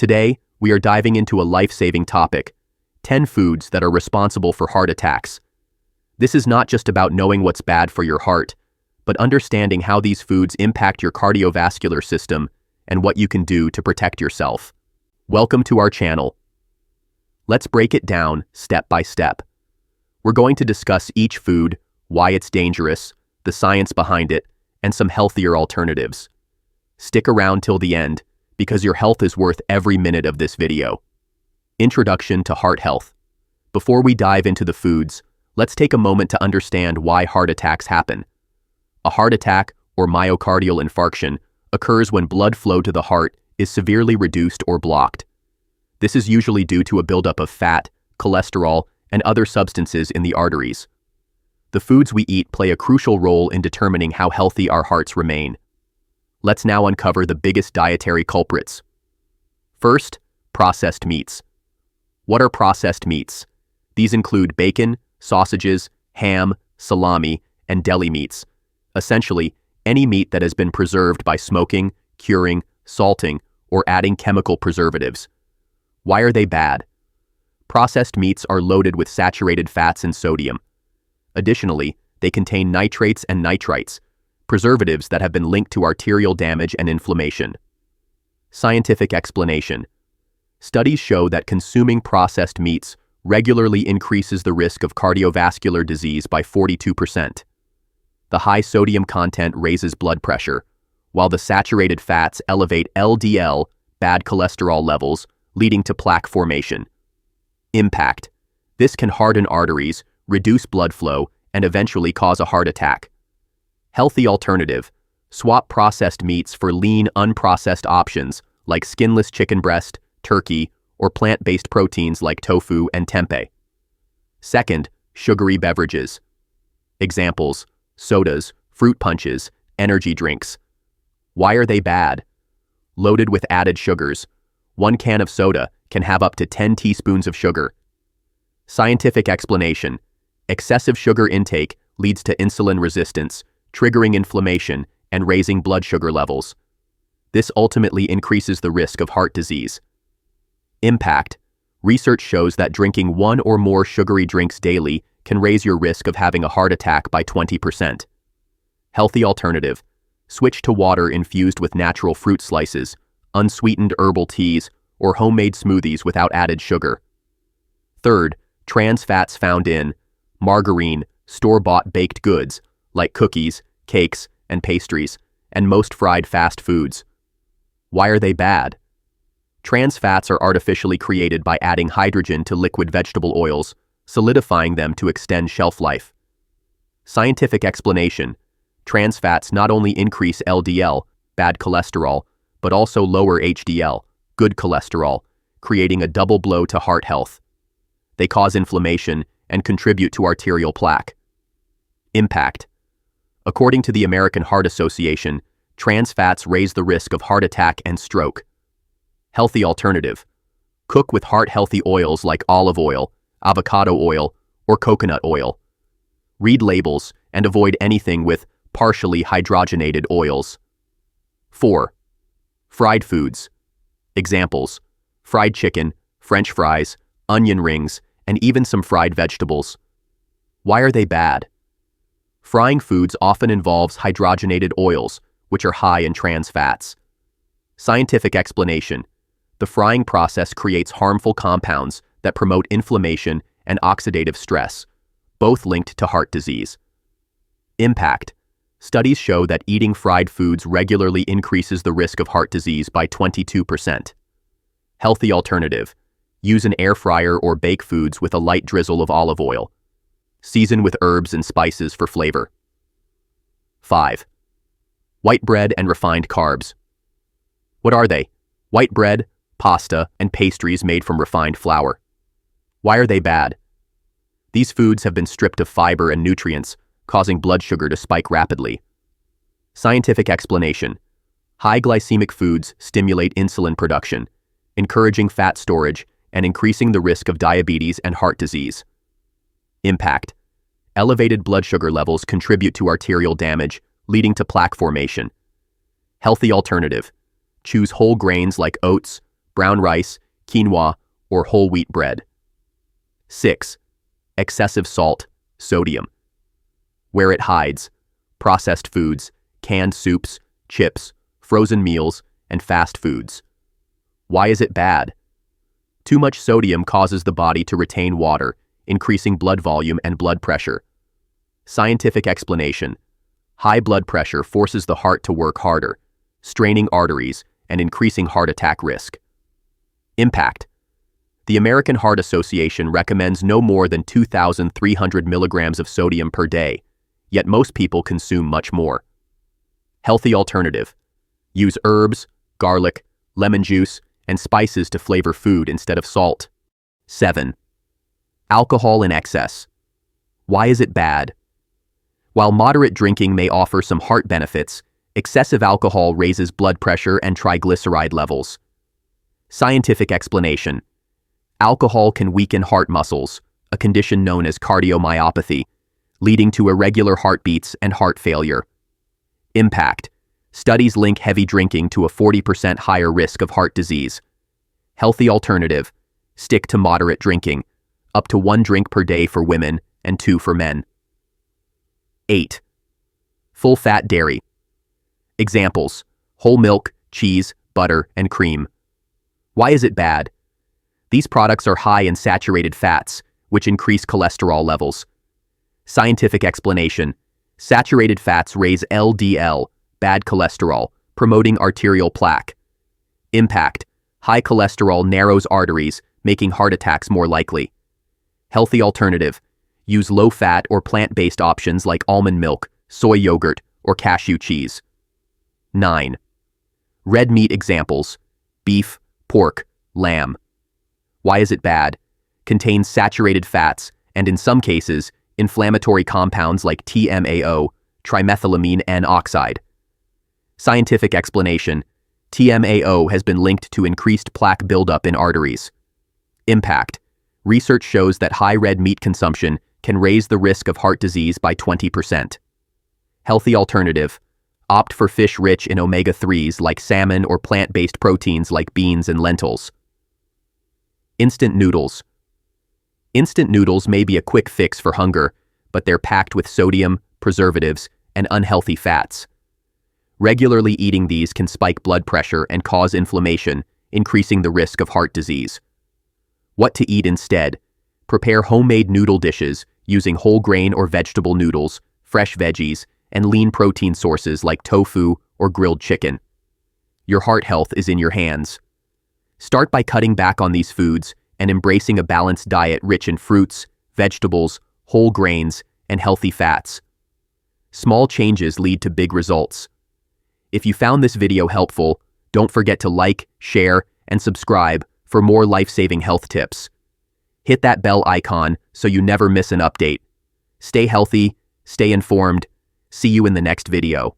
Today, we are diving into a life-saving topic: 10 foods that are responsible for heart attacks. This is not just about knowing what's bad for your heart, but understanding how these foods impact your cardiovascular system and what you can do to protect yourself. Welcome to our channel. Let's break it down step by step. We're going to discuss each food, why it's dangerous, the science behind it, and some healthier alternatives. Stick around till the end, because your health is worth every minute of this video. Introduction to heart health. Before we dive into the foods, let's take a moment to understand why heart attacks happen. A heart attack, or myocardial infarction, occurs when blood flow to the heart is severely reduced or blocked. This is usually due to a buildup of fat, cholesterol, and other substances in the arteries. The foods we eat play a crucial role in determining how healthy our hearts remain. Let's now uncover the biggest dietary culprits. First, processed meats. What are processed meats? These include bacon, sausages, ham, salami, and deli meats. Essentially, any meat that has been preserved by smoking, curing, salting, or adding chemical preservatives. Why are they bad? Processed meats are loaded with saturated fats and sodium. Additionally, they contain nitrates and nitrites, preservatives that have been linked to arterial damage and inflammation. Scientific explanation. Studies show that consuming processed meats regularly increases the risk of cardiovascular disease by 42%. The high sodium content raises blood pressure, while the saturated fats elevate LDL, bad cholesterol levels, leading to plaque formation. Impact. This can harden arteries, reduce blood flow, and eventually cause a heart attack. Healthy alternative. Swap processed meats for lean, unprocessed options like skinless chicken breast, turkey, or plant-based proteins like tofu and tempeh. Second, sugary beverages. Examples: sodas, fruit punches, energy drinks. Why are they bad? Loaded with added sugars. 1 can of soda can have up to 10 teaspoons of sugar. Scientific explanation. Excessive sugar intake leads to insulin resistance, triggering inflammation and raising blood sugar levels. This ultimately increases the risk of heart disease. Impact. Research shows that drinking 1 or more sugary drinks daily can raise your risk of having a heart attack by 20%. Healthy alternative. Switch to water infused with natural fruit slices, unsweetened herbal teas, or homemade smoothies without added sugar. Third, trans fats found in margarine, store-bought baked goods like cookies, cakes, and pastries, and most fried fast foods. Why are they bad? Trans fats are artificially created by adding hydrogen to liquid vegetable oils, solidifying them to extend shelf life. Scientific explanation. Trans fats not only increase LDL, bad cholesterol, but also lower HDL, good cholesterol, creating a double blow to heart health. They cause inflammation and contribute to arterial plaque. Impact. According to the American Heart Association, trans fats raise the risk of heart attack and stroke. Healthy alternative. Cook with heart-healthy oils like olive oil, avocado oil, or coconut oil. Read labels and avoid anything with partially hydrogenated oils. 4. Fried foods. Examples: fried chicken, French fries, onion rings, and even some fried vegetables. Why are they bad? Frying foods often involves hydrogenated oils, which are high in trans fats. Scientific explanation. The frying process creates harmful compounds that promote inflammation and oxidative stress, both linked to heart disease. Impact. Studies show that eating fried foods regularly increases the risk of heart disease by 22%. Healthy alternative. Use an air fryer or bake foods with a light drizzle of olive oil. Season with herbs and spices for flavor. 5. White bread and refined carbs. What are they? White bread, pasta, and pastries made from refined flour. Why are they bad? These foods have been stripped of fiber and nutrients, causing blood sugar to spike rapidly. Scientific explanation. High glycemic foods stimulate insulin production, encouraging fat storage and increasing the risk of diabetes and heart disease. Impact. Elevated blood sugar levels contribute to arterial damage, leading to plaque formation. Healthy alternative. Choose whole grains like oats, brown rice, quinoa, or whole wheat bread. 6. Excessive salt, sodium. Where it hides: processed foods, canned soups, chips, frozen meals, and fast foods. Why is it bad? Too much sodium causes the body to retain water, increasing blood volume and blood pressure. Scientific explanation: high blood pressure forces the heart to work harder, straining arteries and increasing heart attack risk. Impact: the American Heart Association recommends no more than 2,300 milligrams of sodium per day, yet most people consume much more. Healthy alternative: use herbs, garlic, lemon juice, and spices to flavor food instead of salt. 7. Alcohol in excess. Why is it bad? While moderate drinking may offer some heart benefits, excessive alcohol raises blood pressure and triglyceride levels. Scientific explanation: alcohol can weaken heart muscles, a condition known as cardiomyopathy, leading to irregular heartbeats and heart failure. Impact: studies link heavy drinking to a 40% higher risk of heart disease. Healthy alternative: stick to moderate drinking, up to 1 drink per day for women and 2 for men. 8. Full-fat dairy. Examples: whole milk, cheese, butter, and cream. Why is it bad? These products are high in saturated fats, which increase cholesterol levels. Scientific explanation: saturated fats raise LDL, bad cholesterol, promoting arterial plaque. Impact: high cholesterol narrows arteries, making heart attacks more likely. Healthy alternative: use low-fat or plant-based options like almond milk, soy yogurt, or cashew cheese. 9. Red meat examples: beef, pork, lamb. Why is it bad? Contains saturated fats, and in some cases, inflammatory compounds like TMAO, trimethylamine N-oxide. Scientific explanation: TMAO has been linked to increased plaque buildup in arteries. Impact: research shows that high red meat consumption can raise the risk of heart disease by 20%. Healthy alternative: opt for fish rich in omega-3s like salmon or plant-based proteins like beans and lentils. Instant noodles. Instant noodles may be a quick fix for hunger, but they're packed with sodium, preservatives, and unhealthy fats. Regularly eating these can spike blood pressure and cause inflammation, increasing the risk of heart disease. What to eat instead: prepare homemade noodle dishes using whole grain or vegetable noodles, fresh veggies, and lean protein sources like tofu or grilled chicken. Your heart health is in your hands. Start by cutting back on these foods and embracing a balanced diet rich in fruits, vegetables, whole grains, and healthy fats. Small changes lead to big results. If you found this video helpful, don't forget to like, share, and subscribe for more life-saving health tips. Hit that bell icon so you never miss an update. Stay healthy, stay informed. See you in the next video.